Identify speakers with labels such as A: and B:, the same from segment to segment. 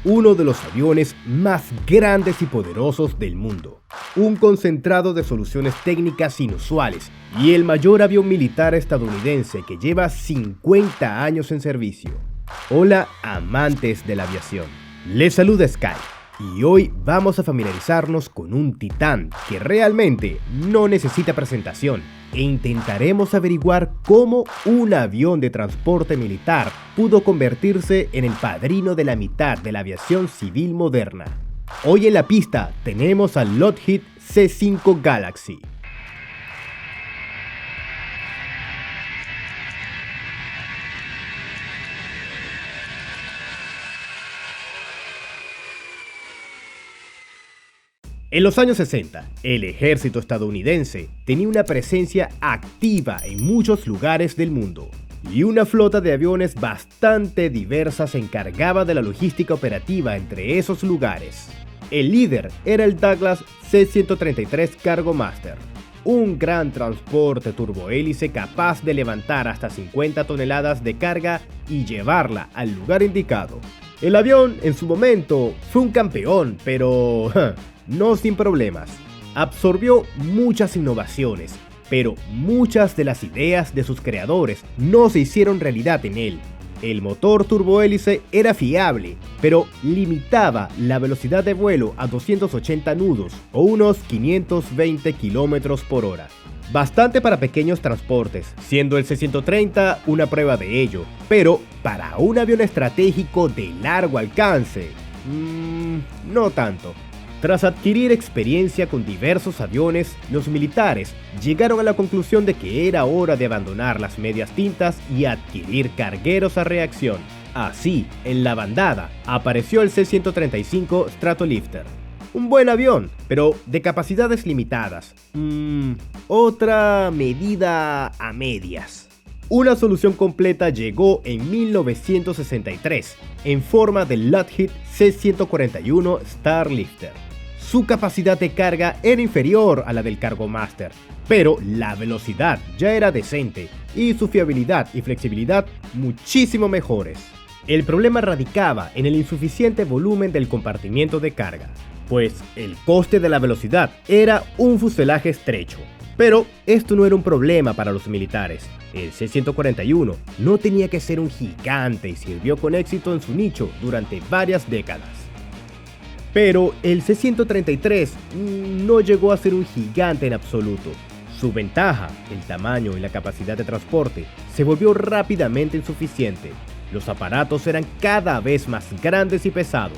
A: uno de los aviones más grandes y poderosos del mundo. Un concentrado de soluciones técnicas inusuales y el mayor avión militar estadounidense que lleva 50 años en servicio. Hola amantes de la aviación, les saluda Sky y hoy vamos a familiarizarnos con un titán que realmente no necesita presentación e intentaremos averiguar cómo un avión de transporte militar pudo convertirse en el padrino de la mitad de la aviación civil moderna. Hoy en la pista tenemos al Lockheed C-5 Galaxy. En los años 60, el ejército estadounidense tenía una presencia activa en muchos lugares del mundo y una flota de aviones bastante diversa se encargaba de la logística operativa entre esos lugares. El líder era el Douglas C-133 Cargo Master, un gran transporte turbohélice capaz de levantar hasta 50 toneladas de carga y llevarla al lugar indicado. El avión en su momento fue un campeón, pero no sin problemas. Absorbió muchas innovaciones, pero muchas de las ideas de sus creadores no se hicieron realidad en él. El motor turbohélice era fiable, pero limitaba la velocidad de vuelo a 280 nudos o unos 520 km por hora. Bastante para pequeños transportes, siendo el C-130 una prueba de ello, pero para un avión estratégico de largo alcance, no tanto. Tras adquirir experiencia con diversos aviones, los militares llegaron a la conclusión de que era hora de abandonar las medias tintas y adquirir cargueros a reacción. Así, en la bandada, apareció el C-135 Stratolifter. Un buen avión, pero de capacidades limitadas. Otra medida a medias. Una solución completa llegó en 1963, en forma del Lockheed C-141 Starlifter. Su capacidad de carga era inferior a la del Cargo Master, pero la velocidad ya era decente y su fiabilidad y flexibilidad muchísimo mejores. El problema radicaba en el insuficiente volumen del compartimiento de carga, pues el coste de la velocidad era un fuselaje estrecho. Pero esto no era un problema para los militares. El C-141 no tenía que ser un gigante y sirvió con éxito en su nicho durante varias décadas. Pero el C-133 no llegó a ser un gigante en absoluto. Su ventaja, el tamaño y la capacidad de transporte, se volvió rápidamente insuficiente. Los aparatos eran cada vez más grandes y pesados.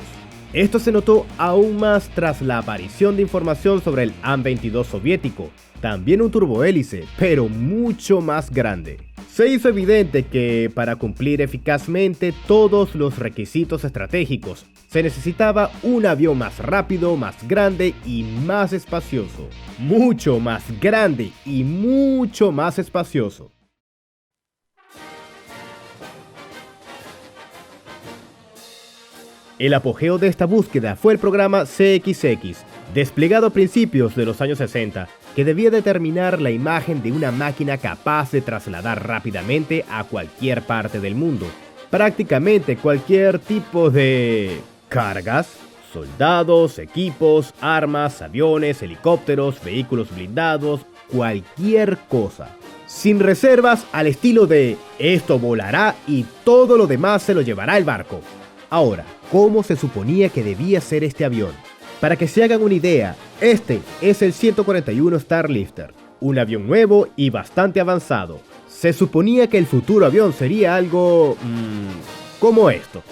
A: Esto se notó aún más tras la aparición de información sobre el AN-22 soviético, también un turbohélice, pero mucho más grande. Se hizo evidente que para cumplir eficazmente todos los requisitos estratégicos, se necesitaba un avión más rápido, más grande y más espacioso. Mucho más grande y mucho más espacioso. El apogeo de esta búsqueda fue el programa CXX, desplegado a principios de los años 60, que debía determinar la imagen de una máquina capaz de trasladar rápidamente a cualquier parte del mundo, prácticamente cualquier tipo de cargas, soldados, equipos, armas, aviones, helicópteros, vehículos blindados, cualquier cosa. Sin reservas, al estilo de esto volará y todo lo demás se lo llevará el barco. Ahora, ¿cómo se suponía que debía ser este avión? Para que se hagan una idea, este es el 141 Starlifter, un avión nuevo y bastante avanzado. Se suponía que el futuro avión sería algo como esto.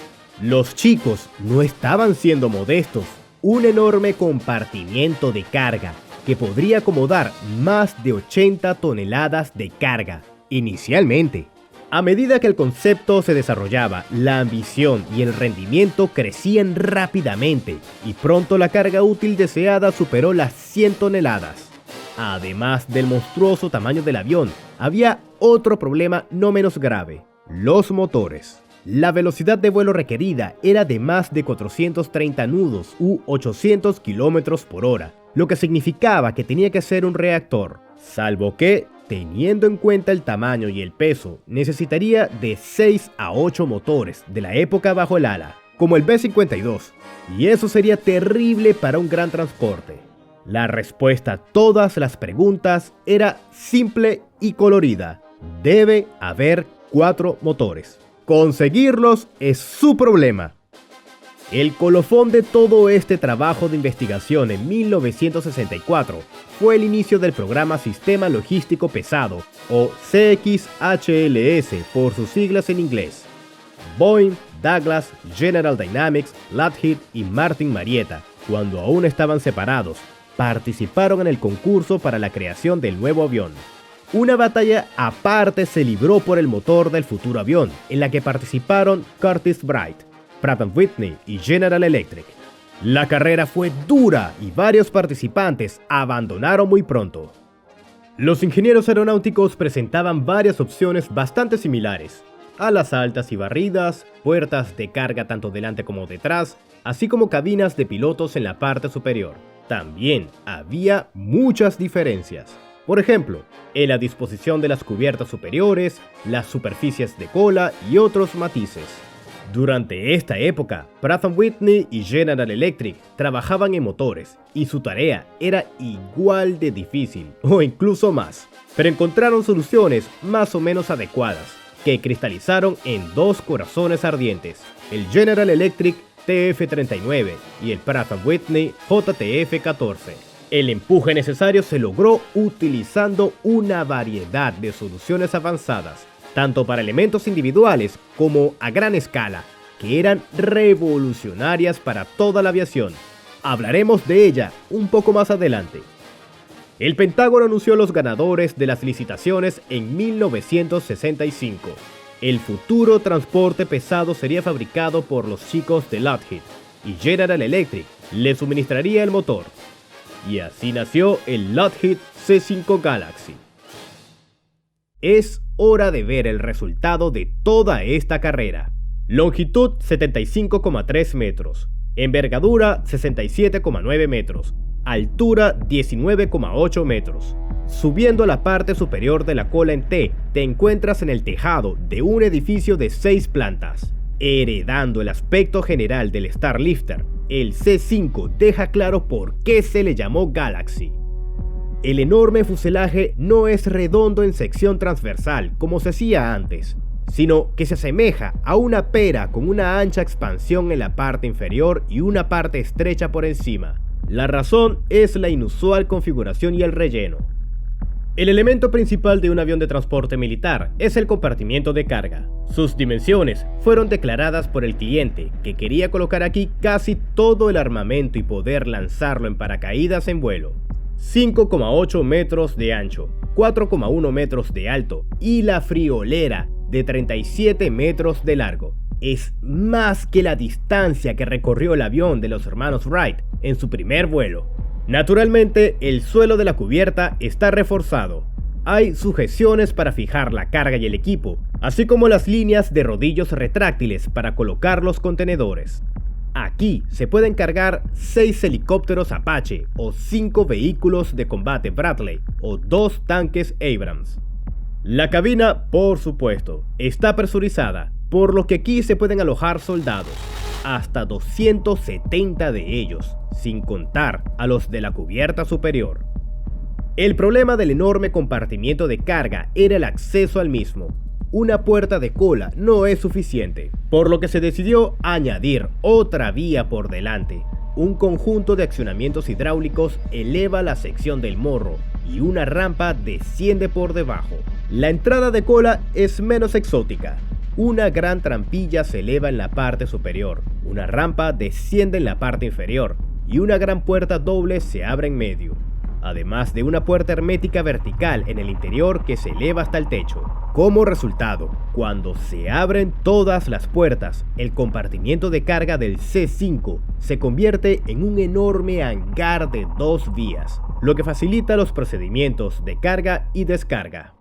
A: Los chicos no estaban siendo modestos. Un enorme compartimiento de carga que podría acomodar más de 80 toneladas de carga, inicialmente. A medida que el concepto se desarrollaba, la ambición y el rendimiento crecían rápidamente y pronto la carga útil deseada superó las 100 toneladas. Además del monstruoso tamaño del avión, había otro problema no menos grave: los motores. La velocidad de vuelo requerida era de más de 430 nudos u 800 km por hora, lo que significaba que tenía que ser un reactor, salvo que, teniendo en cuenta el tamaño y el peso, necesitaría de 6 a 8 motores de la época bajo el ala. como el B-52, y eso sería terrible para un gran transporte. La respuesta a todas las preguntas era simple y colorida: debe haber 4 motores. Conseguirlos es su problema. El colofón de todo este trabajo de investigación en 1964 fue el inicio del programa Sistema Logístico Pesado, o CXHLS por sus siglas en inglés. Boeing, Douglas, General Dynamics, Lockheed y Martin Marietta, cuando aún estaban separados, participaron en el concurso para la creación del nuevo avión. Una batalla aparte se libró por el motor del futuro avión, en la que participaron Curtiss-Wright, Pratt & Whitney y General Electric. La carrera fue dura y varios participantes abandonaron muy pronto. Los ingenieros aeronáuticos presentaban varias opciones bastante similares: alas altas y barridas, puertas de carga tanto delante como detrás, así como cabinas de pilotos en la parte superior. También había muchas diferencias. Por ejemplo, en la disposición de las cubiertas superiores, las superficies de cola y otros matices. Durante esta época, Pratt & Whitney y General Electric trabajaban en motores y su tarea era igual de difícil, o incluso más, pero encontraron soluciones más o menos adecuadas, que cristalizaron en 2 corazones ardientes: el General Electric TF-39 y el Pratt & Whitney JTF-14. El empuje necesario se logró utilizando una variedad de soluciones avanzadas, tanto para elementos individuales como a gran escala, que eran revolucionarias para toda la aviación. Hablaremos de ella un poco más adelante. El Pentágono anunció los ganadores de las licitaciones en 1965. El futuro transporte pesado sería fabricado por los chicos de Lockheed, y General Electric le suministraría el motor. Y así nació el Lockheed C5 Galaxy. Es hora de ver el resultado de toda esta carrera. Longitud 75,3 metros, envergadura 67,9 metros, altura 19,8 metros. Subiendo a la parte superior de la cola en T, te encuentras en el tejado de un edificio de 6 plantas. Heredando el aspecto general del Starlifter, el C5 deja claro por qué se le llamó Galaxy. El enorme fuselaje no es redondo en sección transversal como se hacía antes, sino que se asemeja a una pera con una ancha expansión en la parte inferior y una parte estrecha por encima. La razón es la inusual configuración y el relleno. El elemento principal de un avión de transporte militar es el compartimiento de carga. Sus dimensiones fueron declaradas por el cliente, que quería colocar aquí casi todo el armamento y poder lanzarlo en paracaídas en vuelo. 5,8 metros de ancho, 4,1 metros de alto y la friolera de 37 metros de largo. Es más que la distancia que recorrió el avión de los hermanos Wright en su primer vuelo. Naturalmente, el suelo de la cubierta está reforzado. Hay sujeciones para fijar la carga y el equipo, así como las líneas de rodillos retráctiles para colocar los contenedores. Aquí se pueden cargar 6 helicópteros Apache o 5 vehículos de combate Bradley o 2 tanques Abrams. La cabina, por supuesto, está presurizada, por lo que aquí se pueden alojar soldados, hasta 270 de ellos, sin contar a los de la cubierta superior. El problema del enorme compartimiento de carga era el acceso al mismo. Una puerta de cola no es suficiente, por lo que se decidió añadir otra vía por delante. Un conjunto de accionamientos hidráulicos eleva la sección del morro y una rampa desciende por debajo. La entrada de cola es menos exótica. Una gran trampilla se eleva en la parte superior, una rampa desciende en la parte inferior y una gran puerta doble se abre en medio, además de una puerta hermética vertical en el interior que se eleva hasta el techo. Como resultado, cuando se abren todas las puertas, el compartimiento de carga del C5 se convierte en un enorme hangar de 2 vías, lo que facilita los procedimientos de carga y descarga.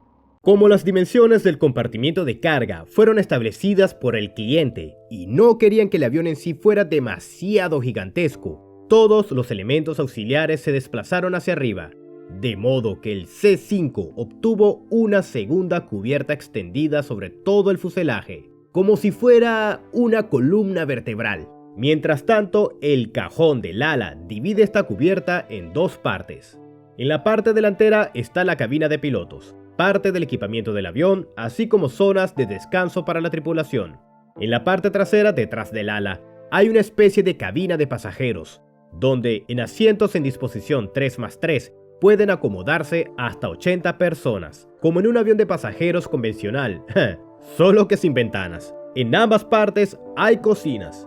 A: Como las dimensiones del compartimiento de carga fueron establecidas por el cliente y no querían que el avión en sí fuera demasiado gigantesco, todos los elementos auxiliares se desplazaron hacia arriba, de modo que el C5 obtuvo una segunda cubierta extendida sobre todo el fuselaje. como si fuera una columna vertebral. Mientras tanto, el cajón del ala divide esta cubierta en dos partes. En la parte delantera está la cabina de pilotos, parte del equipamiento del avión, así como zonas de descanso para la tripulación. En la parte trasera, detrás del ala, hay una especie de cabina de pasajeros, donde en asientos en disposición 3x3 pueden acomodarse hasta 80 personas, como en un avión de pasajeros convencional, solo que sin ventanas. En ambas partes hay cocinas.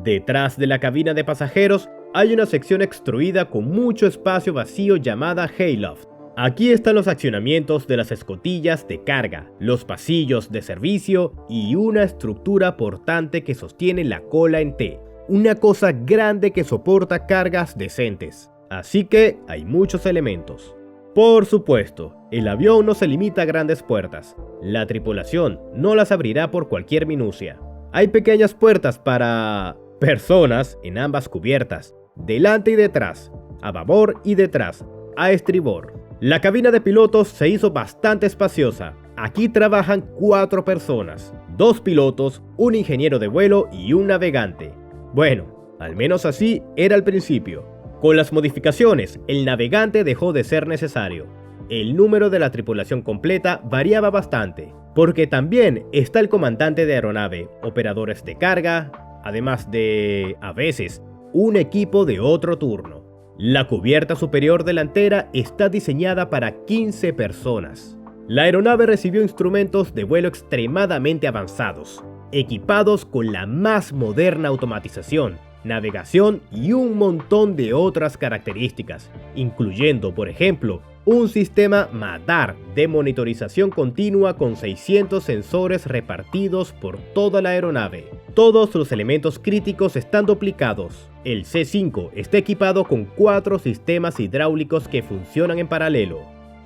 A: Detrás de la cabina de pasajeros hay una sección extruida con mucho espacio vacío llamada hayloft. Aquí están los accionamientos de las escotillas de carga, los pasillos de servicio y una estructura portante que sostiene la cola en T. Una cosa grande que soporta cargas decentes. Así que hay muchos elementos. Por supuesto, el avión no se limita a grandes puertas. La tripulación no las abrirá por cualquier minucia. Hay pequeñas puertas para personas en ambas cubiertas, delante y detrás, a babor y detrás, a estribor. La cabina de pilotos se hizo bastante espaciosa. Aquí trabajan 4 personas, 2 pilotos, un ingeniero de vuelo y un navegante. Bueno, al menos así era al principio. Con las modificaciones, el navegante dejó de ser necesario. El número de la tripulación completa variaba bastante, porque también está el comandante de aeronave, operadores de carga, además de, a veces, un equipo de otro turno. La cubierta superior delantera está diseñada para 15 personas. La aeronave recibió instrumentos de vuelo extremadamente avanzados, equipados con la más moderna automatización, navegación y un montón de otras características, incluyendo, por ejemplo, un sistema MADAR de monitorización continua con 600 sensores repartidos por toda la aeronave. Todos los elementos críticos están duplicados. El C-5 está equipado con 4 sistemas hidráulicos que funcionan en paralelo.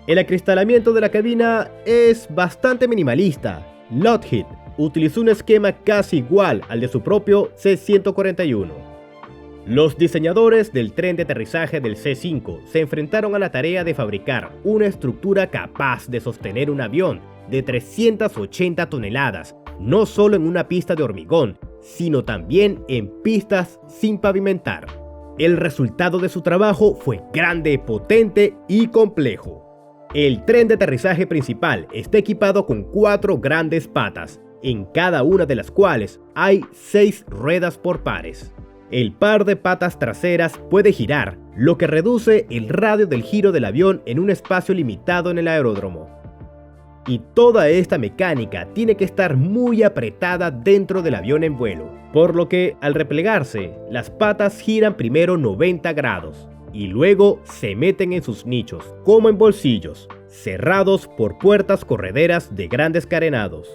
A: El acristalamiento de la cabina es bastante minimalista. Lockheed utilizó un esquema casi igual al de su propio C-141. Los diseñadores del tren de aterrizaje del C-5 se enfrentaron a la tarea de fabricar una estructura capaz de sostener un avión de 380 toneladas, no solo en una pista de hormigón, sino también en pistas sin pavimentar. El resultado de su trabajo fue grande, potente y complejo. El tren de aterrizaje principal está equipado con 4 grandes patas, en cada una de las cuales hay 6 ruedas por pares. El par de patas traseras puede girar, lo que reduce el radio del giro del avión en un espacio limitado en el aeródromo. Y toda esta mecánica tiene que estar muy apretada dentro del avión en vuelo, por lo que al replegarse, las patas giran primero 90 grados y luego se meten en sus nichos, como en bolsillos, cerrados por puertas correderas de grandes carenados.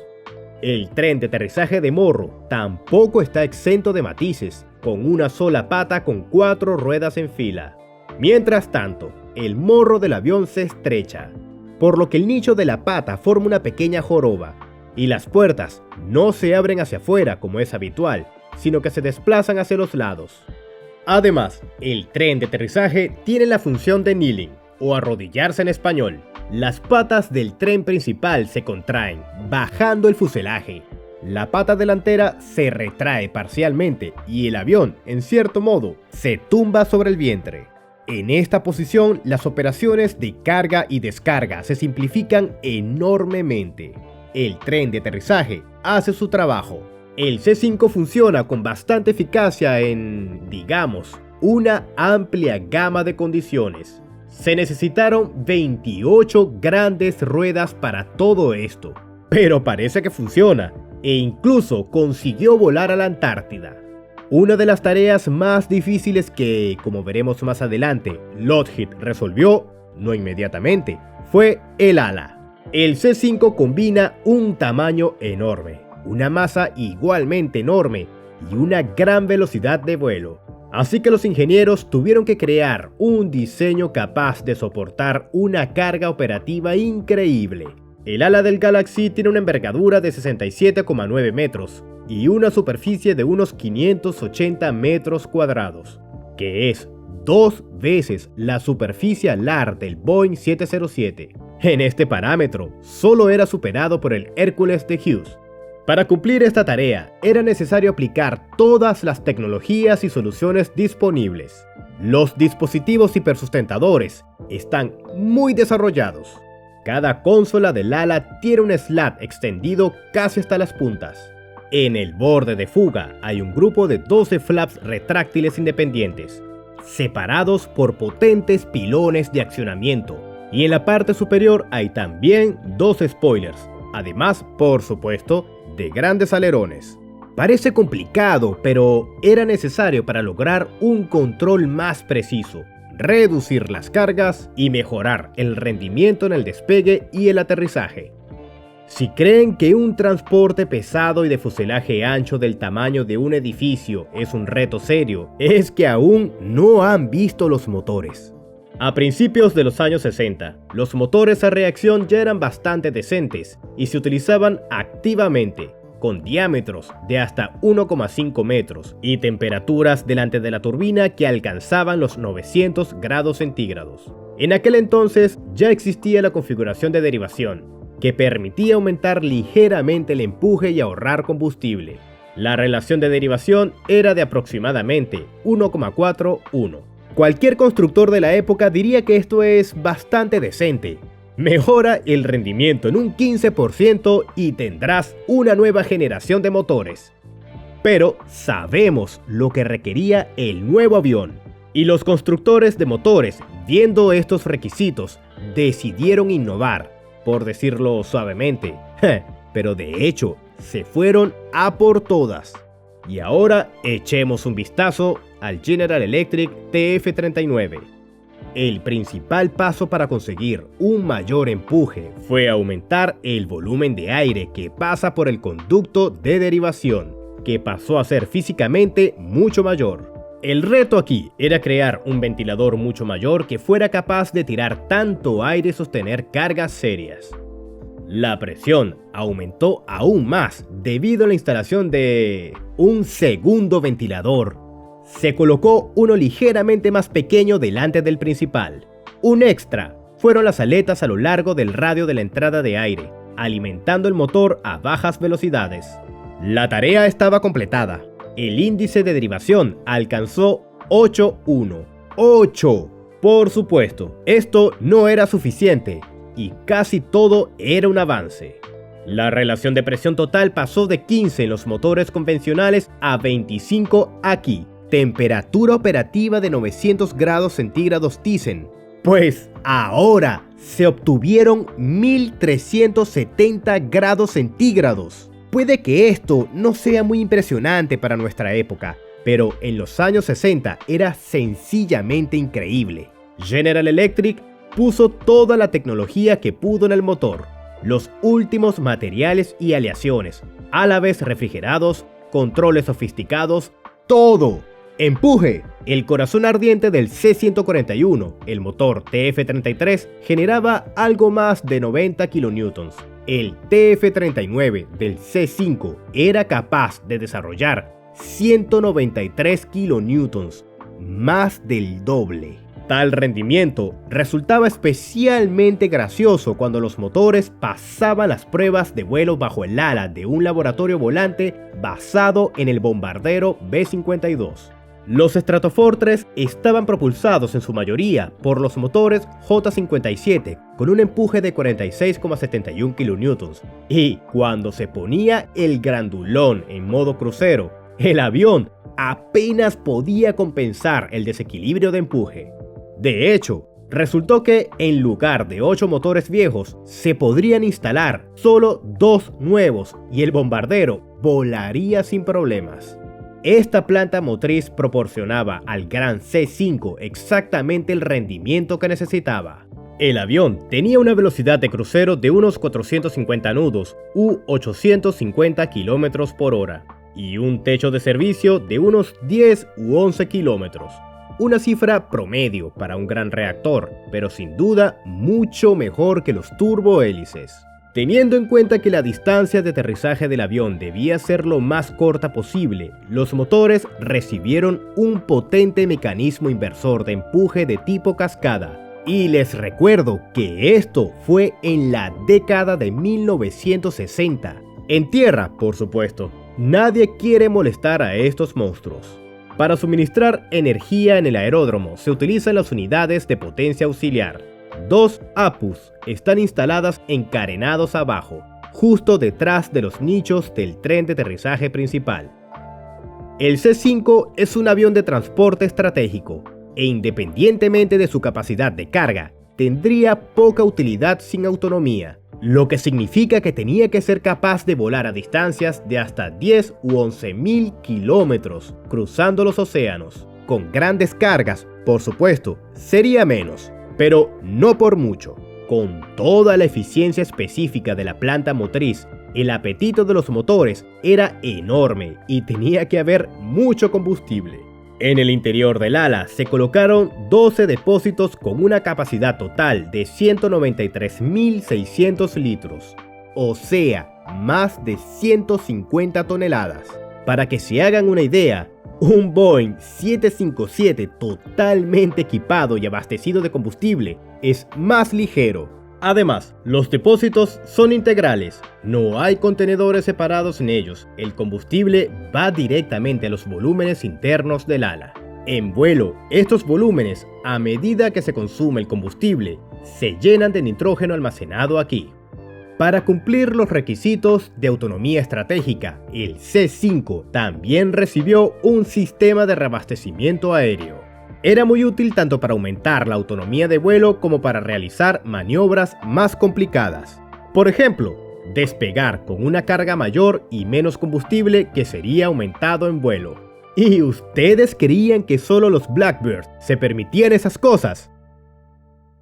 A: El tren de aterrizaje de Morro tampoco está exento de matices, con una sola pata con 4 ruedas en fila. Mientras tanto, el morro del avión se estrecha, por lo que el nicho de la pata forma una pequeña joroba, y las puertas no se abren hacia afuera como es habitual, sino que se desplazan hacia los lados. Además, el tren de aterrizaje tiene la función de kneeling, o arrodillarse en español. Las patas del tren principal se contraen, bajando el fuselaje. La pata delantera se retrae parcialmente y el avión, en cierto modo, se tumba sobre el vientre. En esta posición, las operaciones de carga y descarga se simplifican enormemente. El tren de aterrizaje hace su trabajo. El C-5 funciona con bastante eficacia en, digamos, una amplia gama de condiciones. Se necesitaron 28 grandes ruedas para todo esto, pero parece que funciona, e incluso consiguió volar a la Antártida. Una de las tareas más difíciles que, como veremos más adelante, Lockheed resolvió, no inmediatamente, fue el ala. El C-5 combina un tamaño enorme, una masa igualmente enorme y una gran velocidad de vuelo. Así que los ingenieros tuvieron que crear un diseño capaz de soportar una carga operativa increíble. El ala del Galaxy tiene una envergadura de 67,9 metros y una superficie de unos 580 metros cuadrados, que es 2 veces la superficie alar del Boeing 707. En este parámetro, solo era superado por el Hércules de Hughes. Para cumplir esta tarea, era necesario aplicar todas las tecnologías y soluciones disponibles. Los dispositivos hipersustentadores están muy desarrollados. Cada consola del ala tiene un slat extendido casi hasta las puntas. En el borde de fuga hay un grupo de 12 flaps retráctiles independientes, separados por potentes pilones de accionamiento, y en la parte superior hay también 2 spoilers, además, por supuesto, de grandes alerones. Parece complicado, pero era necesario para lograr un control más preciso, reducir las cargas y mejorar el rendimiento en el despegue y el aterrizaje. Si creen que un transporte pesado y de fuselaje ancho del tamaño de un edificio es un reto serio, es que aún no han visto los motores. A principios de los años 60, los motores a reacción ya eran bastante decentes y se utilizaban activamente, con diámetros de hasta 1,5 metros y temperaturas delante de la turbina que alcanzaban los 900 grados centígrados. En aquel entonces ya existía la configuración de derivación, que permitía aumentar ligeramente el empuje y ahorrar combustible. La relación de derivación era de aproximadamente 1,41. Cualquier constructor de la época diría que esto es bastante decente. Mejora el rendimiento en un 15% y tendrás una nueva generación de motores. Pero sabemos lo que requería el nuevo avión, y los constructores de motores, viendo estos requisitos, decidieron innovar, por decirlo suavemente, pero de hecho se fueron a por todas. Y ahora echemos un vistazo al General Electric TF-39. El principal paso para conseguir un mayor empuje fue aumentar el volumen de aire que pasa por el conducto de derivación, que pasó a ser físicamente mucho mayor. El reto aquí era crear un ventilador mucho mayor que fuera capaz de tirar tanto aire y sostener cargas serias. La presión aumentó aún más debido a la instalación de un segundo ventilador. Se colocó uno ligeramente más pequeño delante del principal. Un extra fueron las aletas a lo largo del radio de la entrada de aire, alimentando el motor a bajas velocidades. La tarea estaba completada. El índice de derivación alcanzó 8.1. ¡8! Por supuesto, esto no era suficiente, y casi todo era un avance. La relación de presión total pasó de 15 en los motores convencionales a 25 aquí. Temperatura operativa de 900 grados centígrados Thyssen. Pues ahora se obtuvieron 1370 grados centígrados. Puede que esto no sea muy impresionante para nuestra época, pero en los años 60 era sencillamente increíble. General Electric puso toda la tecnología que pudo en el motor, los últimos materiales y aleaciones, a la vez refrigerados, controles sofisticados, todo. Empuje. El corazón ardiente del C-141, el motor TF-33, generaba algo más de 90 kN. El TF-39 del C-5 era capaz de desarrollar 193 kN, más del doble. Tal rendimiento resultaba especialmente gracioso cuando los motores pasaban las pruebas de vuelo bajo el ala de un laboratorio volante basado en el bombardero B-52. Los Stratofortress estaban propulsados en su mayoría por los motores J-57 con un empuje de 46,71 kN, y cuando se ponía el grandulón en modo crucero, el avión apenas podía compensar el desequilibrio de empuje. De hecho, resultó que en lugar de 8 motores viejos, se podrían instalar solo 2 nuevos y el bombardero volaría sin problemas. Esta planta motriz proporcionaba al gran C-5 exactamente el rendimiento que necesitaba. El avión tenía una velocidad de crucero de unos 450 nudos u 850 km por hora y un techo de servicio de unos 10 u 11 kilómetros. Una cifra promedio para un gran reactor, pero sin duda mucho mejor que los turbohélices. Teniendo en cuenta que la distancia de aterrizaje del avión debía ser lo más corta posible, los motores recibieron un potente mecanismo inversor de empuje de tipo cascada. Y les recuerdo que esto fue en la década de 1960. En tierra, por supuesto, nadie quiere molestar a estos monstruos. Para suministrar energía en el aeródromo se utilizan las unidades de potencia auxiliar. 2 APUs están instaladas encarenados abajo, justo detrás de los nichos del tren de aterrizaje principal. El C-5 es un avión de transporte estratégico e independientemente de su capacidad de carga, tendría poca utilidad sin autonomía, lo que significa que tenía que ser capaz de volar a distancias de hasta 10 u 11.000 kilómetros cruzando los océanos. Con grandes cargas, por supuesto, sería menos, pero no por mucho. Con toda la eficiencia específica de la planta motriz, el apetito de los motores era enorme y tenía que haber mucho combustible. En el interior del ala se colocaron 12 depósitos con una capacidad total de 193.600 litros, o sea, más de 150 toneladas. Para que se hagan una idea, un Boeing 757 totalmente equipado y abastecido de combustible es más ligero. Además, los depósitos son integrales, no hay contenedores separados en ellos, el combustible va directamente a los volúmenes internos del ala. En vuelo, estos volúmenes, a medida que se consume el combustible, se llenan de nitrógeno almacenado aquí. Para cumplir los requisitos de autonomía estratégica, el C-5 también recibió un sistema de reabastecimiento aéreo. Era muy útil tanto para aumentar la autonomía de vuelo como para realizar maniobras más complicadas. Por ejemplo, despegar con una carga mayor y menos combustible que sería aumentado en vuelo. ¿Y ustedes creían que solo los Blackbird se permitían esas cosas?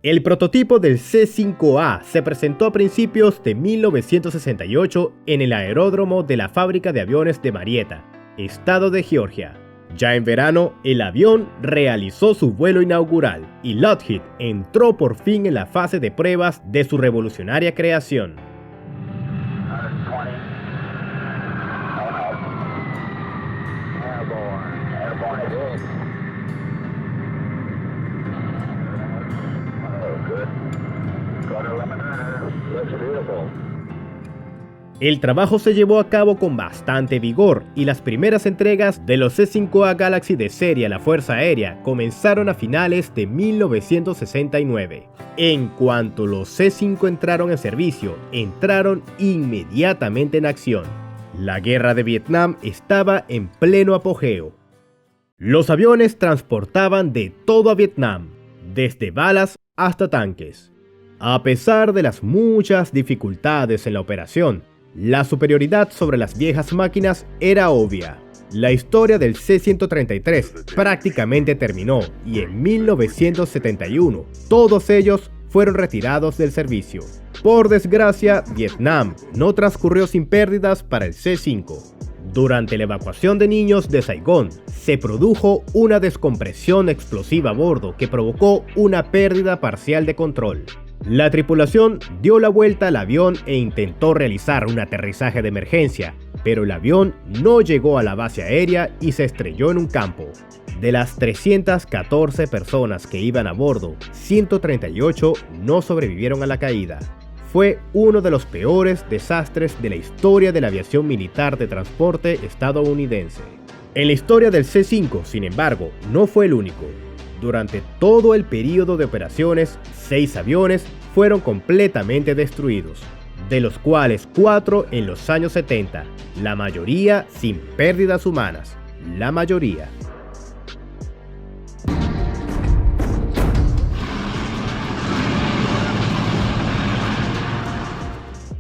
A: El prototipo del C-5A se presentó a principios de 1968 en el aeródromo de la fábrica de aviones de Marietta, estado de Georgia. Ya en verano, el avión realizó su vuelo inaugural y Lockheed entró por fin en la fase de pruebas de su revolucionaria creación. El trabajo se llevó a cabo con bastante vigor y las primeras entregas de los C-5A Galaxy de serie a la Fuerza Aérea comenzaron a finales de 1969. En cuanto los C-5 entraron en servicio, entraron inmediatamente en acción. La guerra de Vietnam estaba en pleno apogeo. Los aviones transportaban de todo a Vietnam, desde balas hasta tanques. A pesar de las muchas dificultades en la operación, la superioridad sobre las viejas máquinas era obvia. La historia del C-133 prácticamente terminó y en 1971 todos ellos fueron retirados del servicio. Por desgracia, Vietnam no transcurrió sin pérdidas para el C-5. Durante la evacuación de niños de Saigón, se produjo una descompresión explosiva a bordo que provocó una pérdida parcial de control. La tripulación dio la vuelta al avión e intentó realizar un aterrizaje de emergencia, pero el avión no llegó a la base aérea y se estrelló en un campo. De las 314 personas que iban a bordo, 138 no sobrevivieron a la caída. Fue uno de los peores desastres de la historia de la aviación militar de transporte estadounidense. En la historia del C-5, sin embargo, no fue el único. Durante todo el periodo de operaciones, 6 aviones fueron completamente destruidos, de los cuales 4 en los años 70, la mayoría sin pérdidas humanas, la mayoría.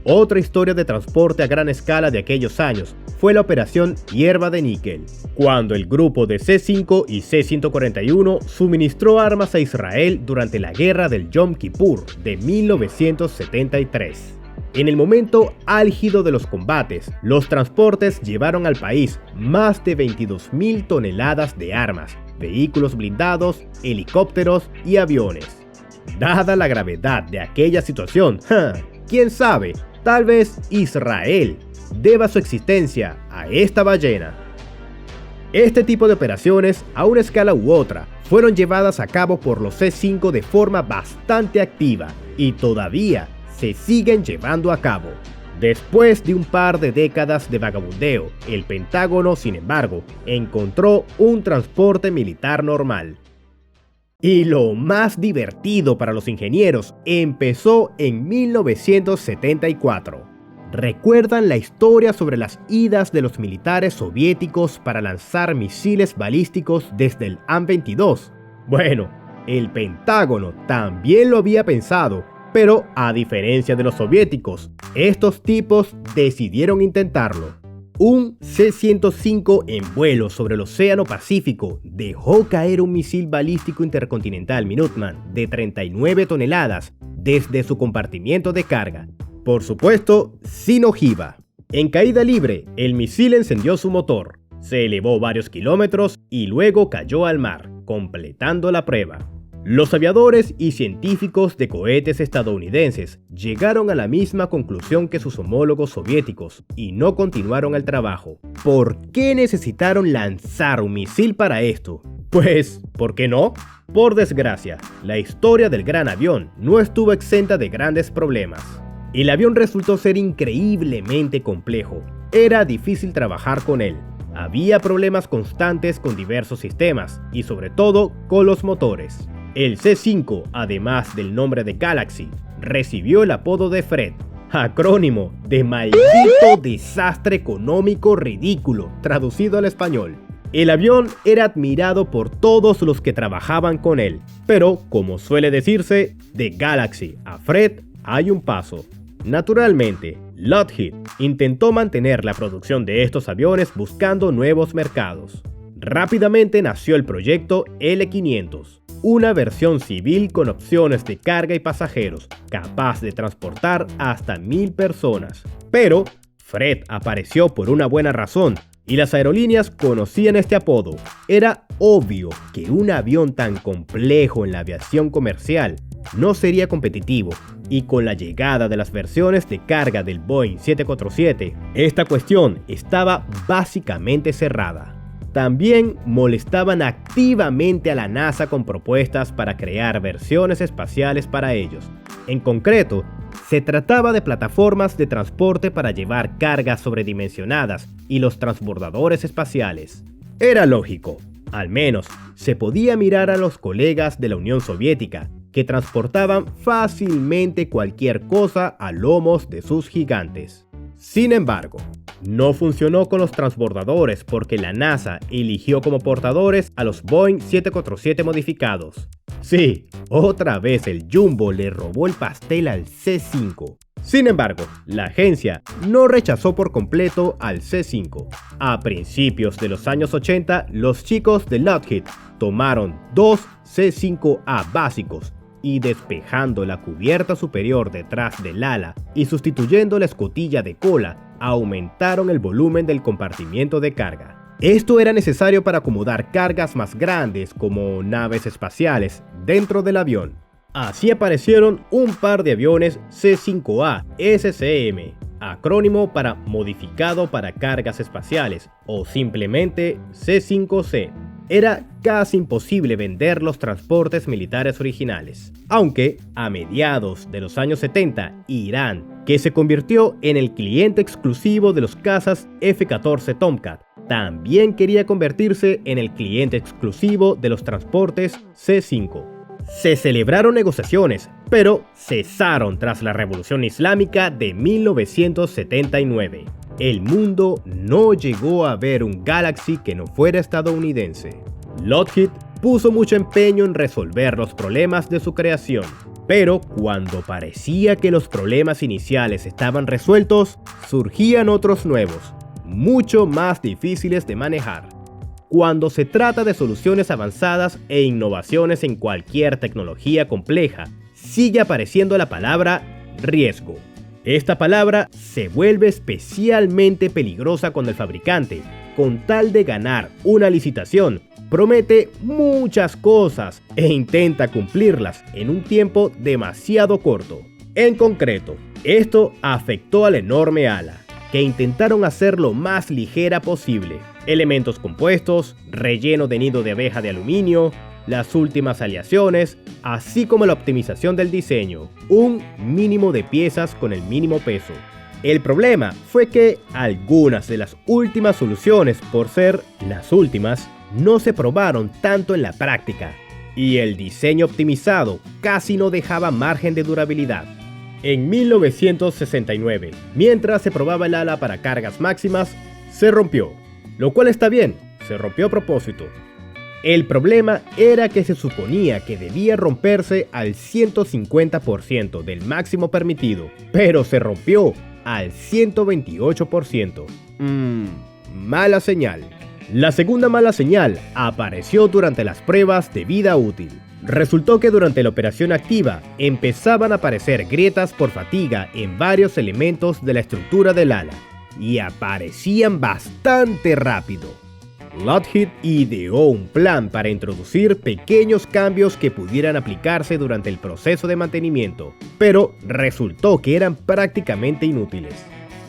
A: Otra historia de transporte a gran escala de aquellos años fue la operación Hierba de Níquel, cuando el grupo de C-5 y C-141 suministró armas a Israel durante la guerra del Yom Kippur de 1973. En el momento álgido de los combates, los transportes llevaron al país más de 22.000 toneladas de armas, vehículos blindados, helicópteros y aviones. Dada la gravedad de aquella situación, ¿quién sabe? Tal vez Israel deba su existencia a esta ballena. Este tipo de operaciones, a una escala u otra, fueron llevadas a cabo por los C-5 de forma bastante activa y todavía se siguen llevando a cabo. Después de un par de décadas de vagabundeo, el Pentágono, sin embargo, encontró un transporte militar normal. Y lo más divertido para los ingenieros empezó en 1974. ¿Recuerdan la historia sobre las idas de los militares soviéticos para lanzar misiles balísticos desde el An-22? Bueno, el Pentágono también lo había pensado, pero a diferencia de los soviéticos, estos tipos decidieron intentarlo. Un C-105 en vuelo sobre el Océano Pacífico dejó caer un misil balístico intercontinental Minuteman de 39 toneladas desde su compartimiento de carga. Por supuesto, sin ojiva. En caída libre, el misil encendió su motor, se elevó varios kilómetros y luego cayó al mar, completando la prueba. Los aviadores y científicos de cohetes estadounidenses llegaron a la misma conclusión que sus homólogos soviéticos y no continuaron el trabajo. ¿Por qué necesitaron lanzar un misil para esto? Pues, ¿por qué no? Por desgracia, la historia del gran avión no estuvo exenta de grandes problemas. El avión resultó ser increíblemente complejo. Era difícil trabajar con él. Había problemas constantes con diversos sistemas y sobre todo con los motores. El C-5, además del nombre de Galaxy, recibió el apodo de Fred, acrónimo de maldito desastre económico ridículo, traducido al español. El avión era admirado por todos los que trabajaban con él, pero como suele decirse, de Galaxy a Fred hay un paso. Naturalmente, Lockheed intentó mantener la producción de estos aviones buscando nuevos mercados. Rápidamente nació el proyecto L-500, una versión civil con opciones de carga y pasajeros, capaz de transportar hasta 1000 personas. Pero Fred apareció por una buena razón, y las aerolíneas conocían este apodo. Era obvio que un avión tan complejo en la aviación comercial no sería competitivo, y con la llegada de las versiones de carga del Boeing 747, esta cuestión estaba básicamente cerrada. También molestaban activamente a la NASA con propuestas para crear versiones espaciales para ellos. En concreto, se trataba de plataformas de transporte para llevar cargas sobredimensionadas y los transbordadores espaciales. Era lógico, al menos se podía mirar a los colegas de la Unión Soviética, que transportaban fácilmente cualquier cosa a lomos de sus gigantes. Sin embargo, no funcionó con los transbordadores porque la NASA eligió como portadores a los Boeing 747 modificados. Sí, otra vez el Jumbo le robó el pastel al C-5. Sin embargo, la agencia no rechazó por completo al C-5. A principios de los años 80, los chicos de Lockheed tomaron 2 C-5A básicos y despejando la cubierta superior detrás del ala y sustituyendo la escotilla de cola, aumentaron el volumen del compartimiento de carga. Esto era necesario para acomodar cargas más grandes como naves espaciales dentro del avión. Así aparecieron un par de aviones C-5A SCM, acrónimo para Modificado para Cargas Espaciales o simplemente C-5C. Era casi imposible vender los transportes militares originales, aunque a mediados de los años 70, Irán, que se convirtió en el cliente exclusivo de los cazas F-14 Tomcat, también quería convertirse en el cliente exclusivo de los transportes C-5. Se celebraron negociaciones, pero cesaron tras la Revolución Islámica de 1979. El mundo no llegó a ver un Galaxy que no fuera estadounidense. Lockheed puso mucho empeño en resolver los problemas de su creación, pero cuando parecía que los problemas iniciales estaban resueltos, surgían otros nuevos, mucho más difíciles de manejar. Cuando se trata de soluciones avanzadas e innovaciones en cualquier tecnología compleja, sigue apareciendo la palabra riesgo. Esta palabra se vuelve especialmente peligrosa cuando el fabricante, con tal de ganar una licitación, promete muchas cosas e intenta cumplirlas en un tiempo demasiado corto. En concreto, esto afectó a la enorme ala, que intentaron hacer lo más ligera posible. Elementos compuestos, relleno de nido de abeja de aluminio, las últimas aleaciones, así como la optimización del diseño, un mínimo de piezas con el mínimo peso. El problema fue que algunas de las últimas soluciones, por ser las últimas, no se probaron tanto en la práctica, y el diseño optimizado casi no dejaba margen de durabilidad. En 1969, mientras se probaba el ala para cargas máximas, se rompió, lo cual está bien, se rompió a propósito. El problema era que se suponía que debía romperse al 150% del máximo permitido, pero se rompió al 128%. Mala señal. La segunda mala señal apareció durante las pruebas de vida útil. Resultó que durante la operación activa empezaban a aparecer grietas por fatiga en varios elementos de la estructura del ala, y aparecían bastante rápido. Lockheed ideó un plan para introducir pequeños cambios que pudieran aplicarse durante el proceso de mantenimiento, pero resultó que eran prácticamente inútiles.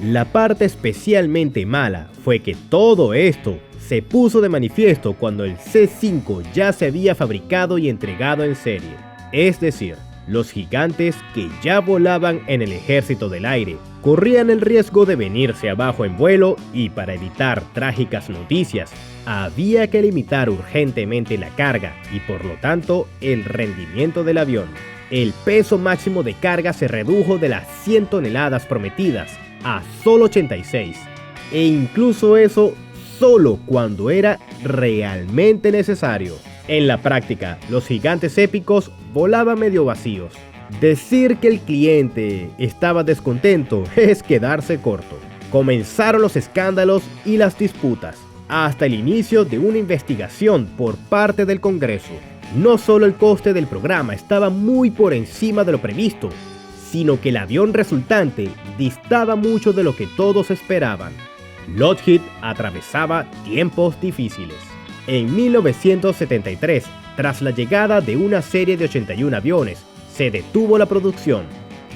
A: La parte especialmente mala fue que todo esto se puso de manifiesto cuando el C-5 ya se había fabricado y entregado en serie, es decir, los gigantes que ya volaban en el ejército del aire corrían el riesgo de venirse abajo en vuelo, y para evitar trágicas noticias había que limitar urgentemente la carga y por lo tanto el rendimiento del avión. El peso máximo de carga se redujo de las 100 toneladas prometidas a solo 86, e incluso eso solo cuando era realmente necesario. En la práctica, los gigantes épicos volaban medio vacíos. Decir que el cliente estaba descontento es quedarse corto. Comenzaron los escándalos y las disputas, hasta el inicio de una investigación por parte del Congreso. No solo el coste del programa estaba muy por encima de lo previsto, sino que el avión resultante distaba mucho de lo que todos esperaban. Lockheed atravesaba tiempos difíciles. En 1973, tras la llegada de una serie de 81 aviones, se detuvo la producción.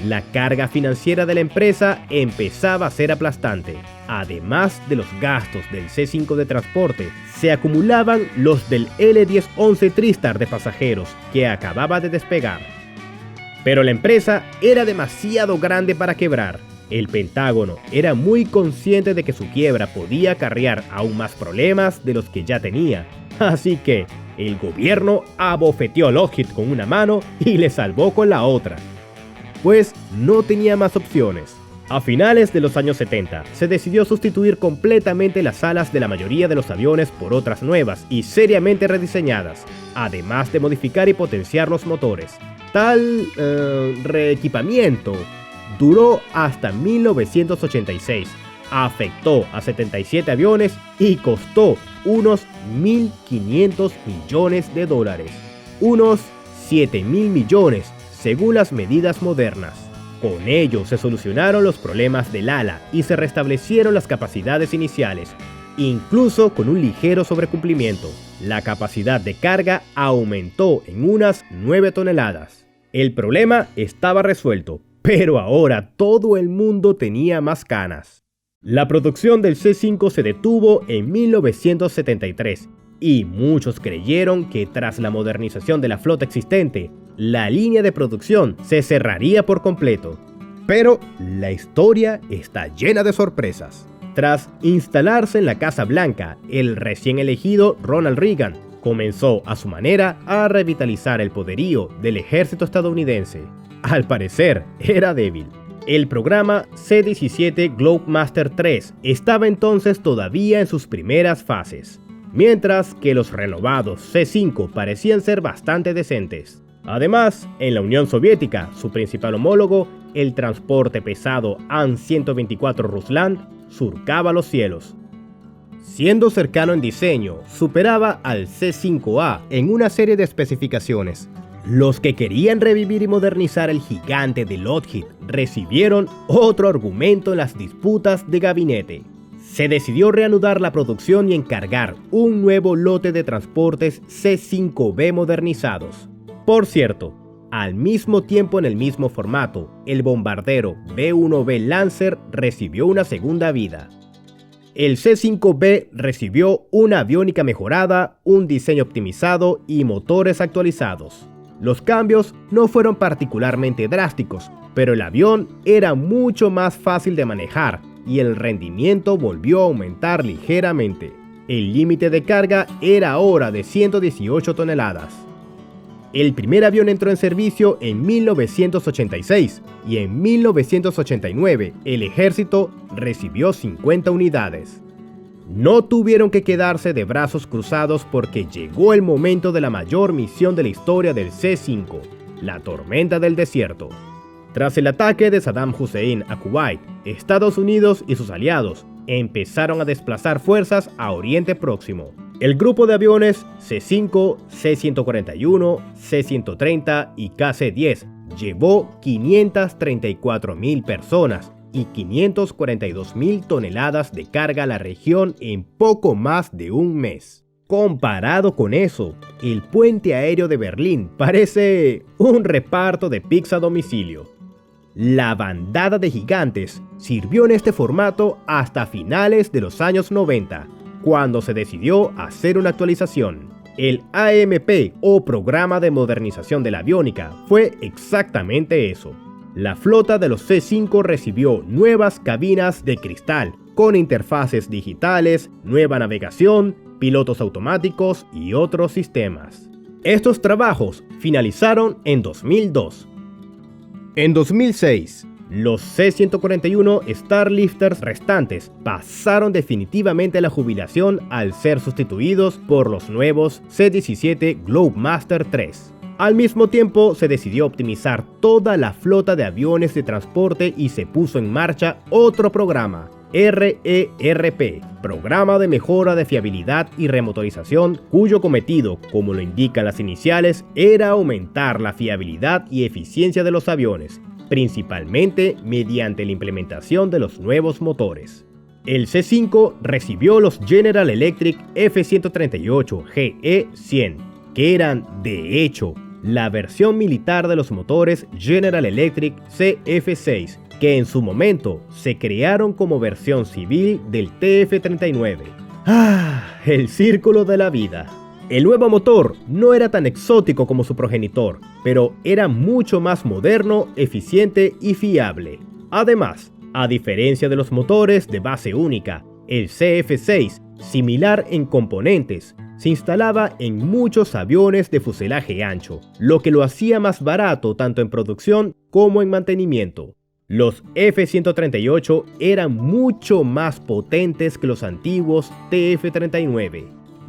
A: La carga financiera de la empresa empezaba a ser aplastante. Además de los gastos del C-5 de transporte, se acumulaban los del L-1011 TriStar de pasajeros que acababa de despegar. Pero la empresa era demasiado grande para quebrar. El Pentágono era muy consciente de que su quiebra podía acarrear aún más problemas de los que ya tenía. Así que el gobierno abofeteó a Lockheed con una mano y le salvó con la otra, pues no tenía más opciones. A finales de los años 70, se decidió sustituir completamente las alas de la mayoría de los aviones por otras nuevas y seriamente rediseñadas, además de modificar y potenciar los motores. Tal reequipamiento duró hasta 1986, afectó a 77 aviones y costó unos 1.500 millones de dólares, unos 7.000 millones según las medidas modernas. Con ello se solucionaron los problemas del ala y se restablecieron las capacidades iniciales, incluso con un ligero sobrecumplimiento. La capacidad de carga aumentó en unas 9 toneladas. El problema estaba resuelto, pero ahora todo el mundo tenía más canas. La producción del C-5 se detuvo en 1973 y muchos creyeron que tras la modernización de la flota existente, la línea de producción se cerraría por completo. Pero la historia está llena de sorpresas. Tras instalarse en la Casa Blanca, el recién elegido Ronald Reagan comenzó a su manera a revitalizar el poderío del ejército estadounidense. Al parecer, era débil. El programa C-17 Globemaster III estaba entonces todavía en sus primeras fases, mientras que los renovados C-5 parecían ser bastante decentes. Además, en la Unión Soviética, su principal homólogo, el transporte pesado An-124 Ruslan, surcaba los cielos. Siendo cercano en diseño, superaba al C-5A en una serie de especificaciones. Los que querían revivir y modernizar el gigante de Lockheed recibieron otro argumento en las disputas de gabinete. Se decidió reanudar la producción y encargar un nuevo lote de transportes C-5B modernizados. Por cierto, al mismo tiempo en el mismo formato, el bombardero B-1B Lancer recibió una segunda vida. El C-5B recibió una aviónica mejorada, un diseño optimizado y motores actualizados. Los cambios no fueron particularmente drásticos, pero el avión era mucho más fácil de manejar y el rendimiento volvió a aumentar ligeramente. El límite de carga era ahora de 118 toneladas. El primer avión entró en servicio en 1986 y en 1989 el ejército recibió 50 unidades. No tuvieron que quedarse de brazos cruzados porque llegó el momento de la mayor misión de la historia del C-5, la tormenta del desierto. Tras el ataque de Saddam Hussein a Kuwait, Estados Unidos y sus aliados empezaron a desplazar fuerzas a Oriente Próximo. El grupo de aviones C-5, C-141, C-130 y KC-10 llevó 534.000 personas y 542.000 toneladas de carga a la región en poco más de un mes. Comparado con eso, el puente aéreo de Berlín parece un reparto de pizza a domicilio. La bandada de gigantes sirvió en este formato hasta finales de los años 90, cuando se decidió hacer una actualización. El AMP o Programa de Modernización de la Aviónica fue exactamente eso. La flota de los C-5 recibió nuevas cabinas de cristal, con interfaces digitales, nueva navegación, pilotos automáticos y otros sistemas. Estos trabajos finalizaron en 2002. En 2006, los C-141 Starlifters restantes pasaron definitivamente a la jubilación al ser sustituidos por los nuevos C-17 Globemaster III. Al mismo tiempo, se decidió optimizar toda la flota de aviones de transporte y se puso en marcha otro programa, RERP, Programa de Mejora de Fiabilidad y Remotorización, cuyo cometido, como lo indican las iniciales, era aumentar la fiabilidad y eficiencia de los aviones, principalmente mediante la implementación de los nuevos motores. El C-5 recibió los General Electric F-138 GE-100, que eran, de hecho, la versión militar de los motores General Electric CF6, que en su momento se crearon como versión civil del TF-39. El círculo de la vida. El nuevo motor no era tan exótico como su progenitor, pero era mucho más moderno, eficiente y fiable. Además, a diferencia de los motores de base única, el CF6, similar en componentes, se instalaba en muchos aviones de fuselaje ancho, lo que lo hacía más barato tanto en producción como en mantenimiento. Los F-138 eran mucho más potentes que los antiguos TF-39,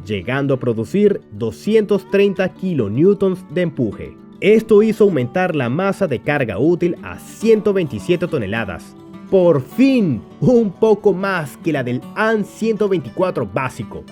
A: llegando a producir 230 kN de empuje. Esto hizo aumentar la masa de carga útil a 127 toneladas. Por fin, un poco más que la del AN-124 básico.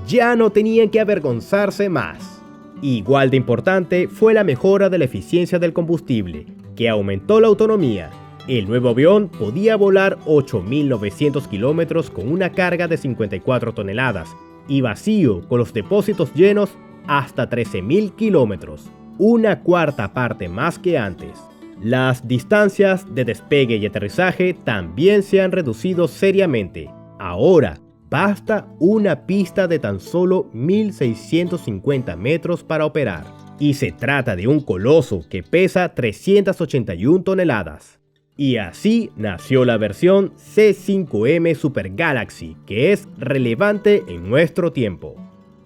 A: Ya no tenían que avergonzarse más. Igual de importante fue la mejora de la eficiencia del combustible, que aumentó la autonomía. El nuevo avión podía volar 8.900 kilómetros con una carga de 54 toneladas y vacío con los depósitos llenos hasta 13.000 kilómetros, una cuarta parte más que antes. Las distancias de despegue y aterrizaje también se han reducido seriamente. Ahora, basta una pista de tan solo 1.650 metros para operar. Y se trata de un coloso que pesa 381 toneladas. Y así nació la versión C-5M Super Galaxy, que es relevante en nuestro tiempo.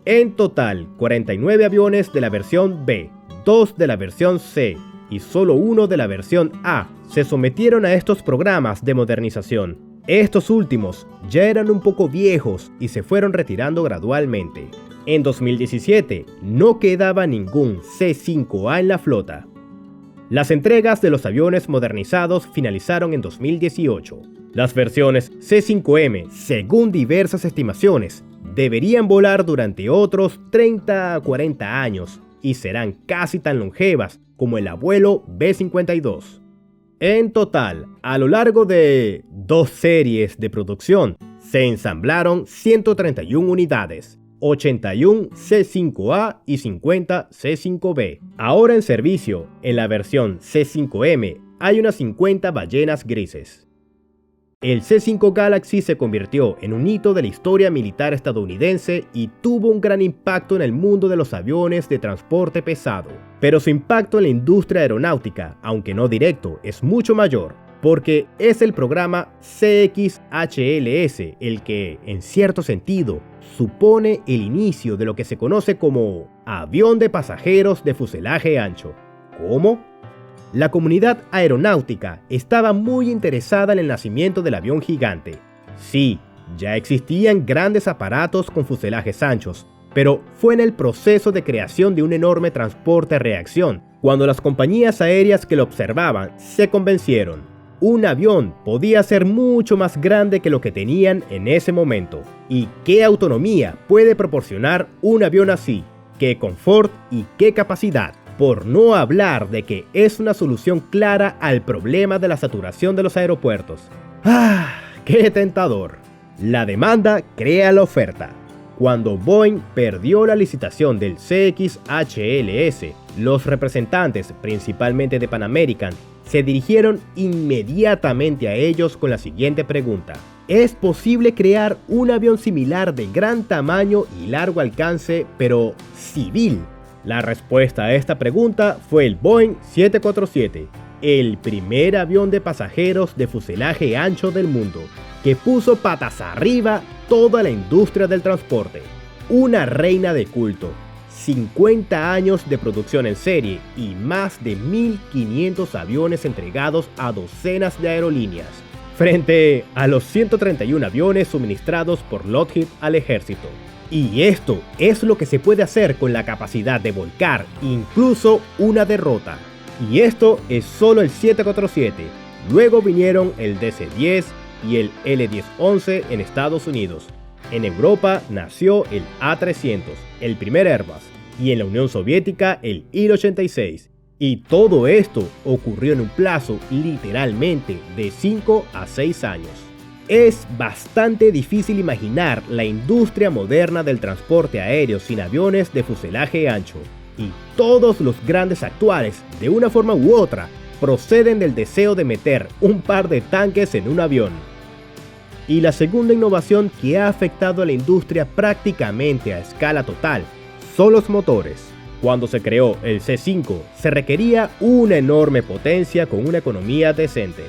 A: En total, 49 aviones de la versión B, 2 de la versión C y solo uno de la versión A se sometieron a estos programas de modernización. Estos últimos ya eran un poco viejos y se fueron retirando gradualmente. En 2017 no quedaba ningún C-5A en la flota. Las entregas de los aviones modernizados finalizaron en 2018. Las versiones C-5M, según diversas estimaciones, deberían volar durante otros 30 a 40 años y serán casi tan longevas como el abuelo B-52. En total, a lo largo de 2 series de producción, se ensamblaron 131 unidades, 81 C-5A y 50 C-5B. Ahora en servicio, en la versión C-5M, hay unas 50 ballenas grises. El C-5 Galaxy se convirtió en un hito de la historia militar estadounidense y tuvo un gran impacto en el mundo de los aviones de transporte pesado. Pero su impacto en la industria aeronáutica, aunque no directo, es mucho mayor, porque es el programa CX-HLS el que, en cierto sentido, supone el inicio de lo que se conoce como avión de pasajeros de fuselaje ancho. ¿Cómo? La comunidad aeronáutica estaba muy interesada en el nacimiento del avión gigante. Sí, ya existían grandes aparatos con fuselajes anchos, pero fue en el proceso de creación de un enorme transporte a reacción, cuando las compañías aéreas que lo observaban se convencieron. Un avión podía ser mucho más grande que lo que tenían en ese momento. ¿Y qué autonomía puede proporcionar un avión así? ¿Qué confort y qué capacidad? Por no hablar de que es una solución clara al problema de la saturación de los aeropuertos. ¡Ah! ¡Qué tentador! La demanda crea la oferta. Cuando Boeing perdió la licitación del CX-HLS, los representantes, principalmente de Pan American, se dirigieron inmediatamente a ellos con la siguiente pregunta: ¿es posible crear un avión similar de gran tamaño y largo alcance, pero civil? La respuesta a esta pregunta fue el Boeing 747, el primer avión de pasajeros de fuselaje ancho del mundo, que puso patas arriba toda la industria del transporte. Una reina de culto, 50 años de producción en serie y más de 1.500 aviones entregados a docenas de aerolíneas, frente a los 131 aviones suministrados por Lockheed al ejército. Y esto es lo que se puede hacer con la capacidad de volcar incluso una derrota. Y esto es solo el 747. Luego vinieron el DC-10 y el L-1011 en Estados Unidos. En Europa nació el A300, el primer Airbus, y en la Unión Soviética el Il-86. Y todo esto ocurrió en un plazo literalmente de 5 a 6 años. Es bastante difícil imaginar la industria moderna del transporte aéreo sin aviones de fuselaje ancho. Y todos los grandes actuales, de una forma u otra, proceden del deseo de meter un par de tanques en un avión. Y la segunda innovación que ha afectado a la industria prácticamente a escala total son los motores. Cuando se creó el C-5, se requería una enorme potencia con una economía decente.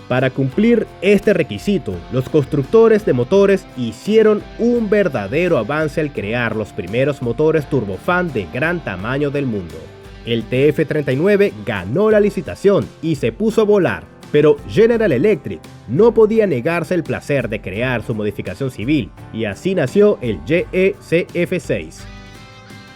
A: Para cumplir este requisito, los constructores de motores hicieron un verdadero avance al crear los primeros motores turbofan de gran tamaño del mundo. El TF-39 ganó la licitación y se puso a volar, pero General Electric no podía negarse el placer de crear su modificación civil, y así nació el GE-CF6.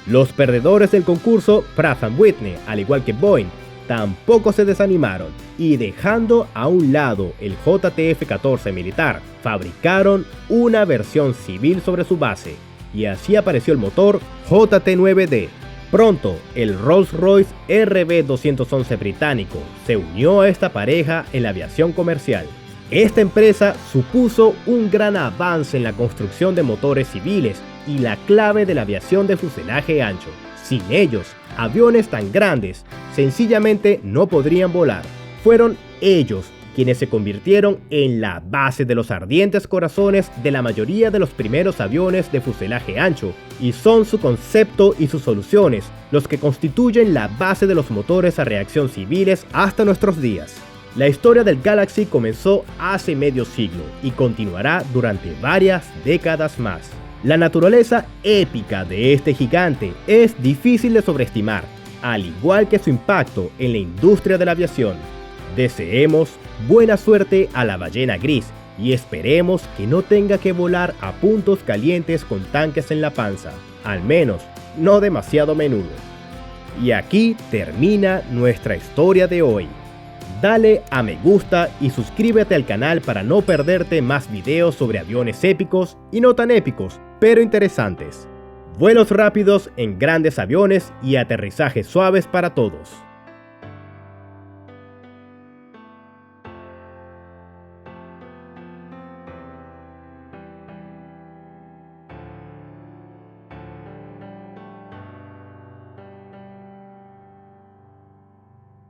A: Los perdedores del concurso, Pratt & Whitney, al igual que Boeing, tampoco se desanimaron y, dejando a un lado el JTF-14 militar, fabricaron una versión civil sobre su base, y así apareció el motor JT9D. Pronto, el Rolls-Royce RB211 británico se unió a esta pareja en la aviación comercial. Esta empresa supuso un gran avance en la construcción de motores civiles y la clave de la aviación de fuselaje ancho. Sin ellos, aviones tan grandes sencillamente no podrían volar. Fueron ellos quienes se convirtieron en la base de los ardientes corazones de la mayoría de los primeros aviones de fuselaje ancho, y son su concepto y sus soluciones los que constituyen la base de los motores a reacción civiles hasta nuestros días. La historia del Galaxy comenzó hace medio siglo y continuará durante varias décadas más. La naturaleza épica de este gigante es difícil de sobreestimar, al igual que su impacto en la industria de la aviación. Deseemos buena suerte a la ballena gris y esperemos que no tenga que volar a puntos calientes con tanques en la panza, al menos no demasiado menudo. Y aquí termina nuestra historia de hoy. Dale a me gusta y suscríbete al canal para no perderte más videos sobre aviones épicos y no tan épicos, pero interesantes. Vuelos rápidos en grandes aviones y aterrizajes suaves para todos.